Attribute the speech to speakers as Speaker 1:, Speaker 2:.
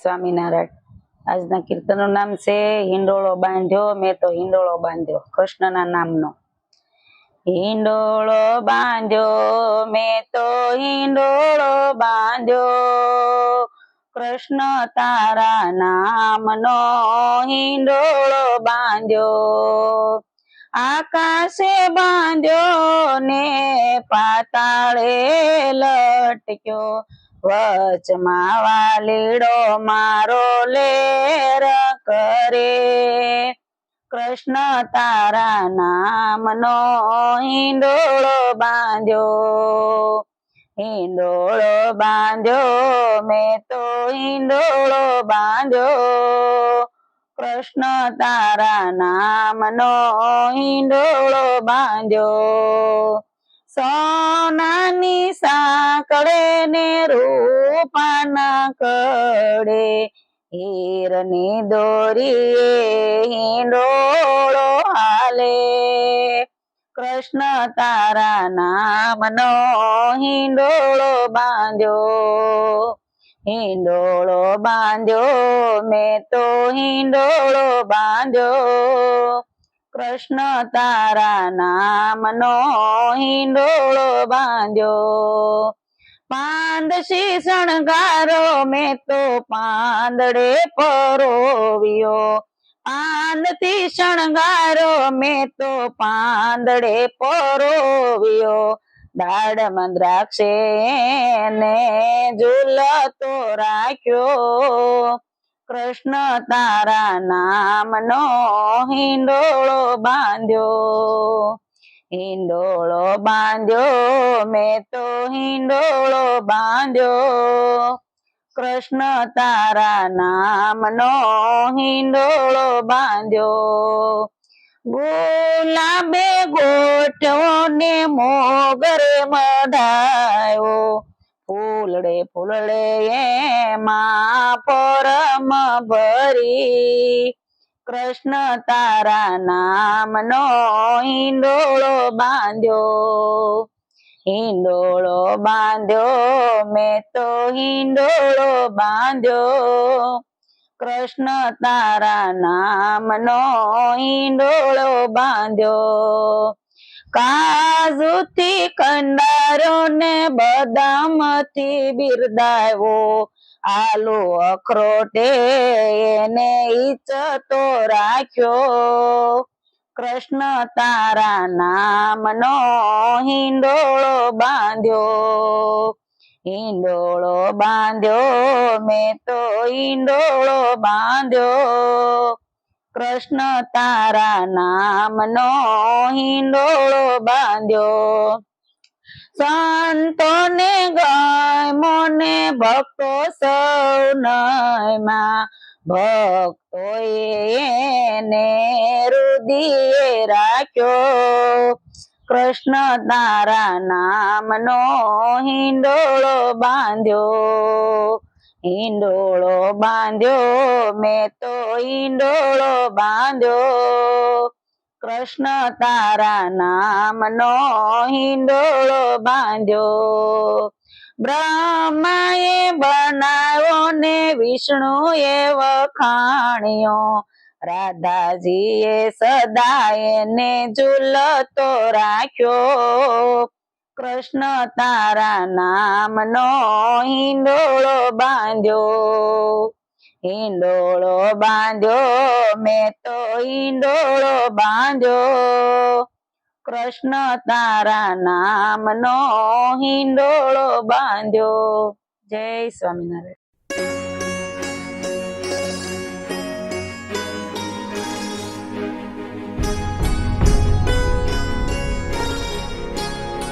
Speaker 1: સ્વામિનારાયણ. આજના કીર્તનનું નામ છે હિંડોળો બાંધ્યો મેં તો હિંડોળો બાંધ્યો, કૃષ્ણના નામનો. હિંડોળો બાંધ્યો મેં તો હિંડોળો બાંધ્યો, કૃષ્ણ તારા નામનો હિંડોળો બાંધ્યો. આકાશે બાંધ્યો ને પાતાળે લટક્યો, વચમાં વાલીડો મારો લેર કરે. કૃષ્ણ તારા નામનો હિંડોળો બાંધ્યો, હિંડોળો બાંધ્યો મેં તો હિંડોળો બાંધ્યો, કૃષ્ણ તારા નામનો હિંડોળો બાંધ્યો. સોનાની સાંકળે ને રૂપાના કડે, હીરની દોરીએ હિંડોળો હાલે. કૃષ્ણ તારા નામનો હિંડોળો બાંધ્યો, હિંડોળો બાંધ્યો મેં તો હિંડોળો બાંધ્યો, કૃષ્ણ તારા નામનો હિંડોળો બાંધ્યો. પાંદશી શણગારો મેં તો પાંદડે પરોવ્યો, પાંદથી શણગારો મેં તો પાંદડે પરોવ્યો, દાડમાં દ્રાક્ષે ને ઝૂલતો રાખ્યો. કૃષ્ણ તારા નામનો હિંડોળો બાંધ્યો, હિંડોળો બાંધ્યો મેં તો હિંડોળો બાંધ્યો, કૃષ્ણ તારા નામનો હિંડોળો બાંધ્યો. ગુલાબે ગોઠવો ને મોગરે મઢાયો, ફૂલડે ફૂલડે એમાં પરમ ભરી. કૃષ્ણ તારા નામનો હિંડોળો બાંધ્યો, હિંડોળો બાંધ્યો મેં તો હિંડોળો બાંધ્યો, કૃષ્ણ તારા નામનો હિંડોળો બાંધ્યો. કાજુથી કંડારો ને બદામથી બિરદાવ્યો, આલુ અખરોટે એને ઈચ્છતો રાખ્યો. કૃષ્ણ તારા નામનો હિંડોળો બાંધ્યો, હિંડોળો બાંધ્યો મેં તો હિંડોળો બાંધ્યો, કૃષ્ણ તારા નામનો હિંડોળો બાંધ્યો. સંતોને ગમો ને ભક્તો સૌ નયમાં, ભક્તોએ એને હૃદયે રાખ્યો. કૃષ્ણ તારા નામનો હિંડોળો બાંધ્યો, હિંડોળો બાંધ્યો મેં તો હિંડોળો બાંધ્યો, કૃષ્ણ તારા નામનો હિંડોળો બાંધ્યો. બ્રહ્માએ બનાવ્યો ને વિષ્ણુએ વખાણ્યો, રાધાજીએ સદા એને ઝૂલતો રાખ્યો. કૃષ્ણ તારા નામનો હિંડોળો બાંધ્યો, હિંડોળો બાંધ્યો મેં તો હિંડોળો બાંધ્યો, કૃષ્ણ તારા નામનો હિંડોળો બાંધ્યો. જય સ્વામિનારાયણ.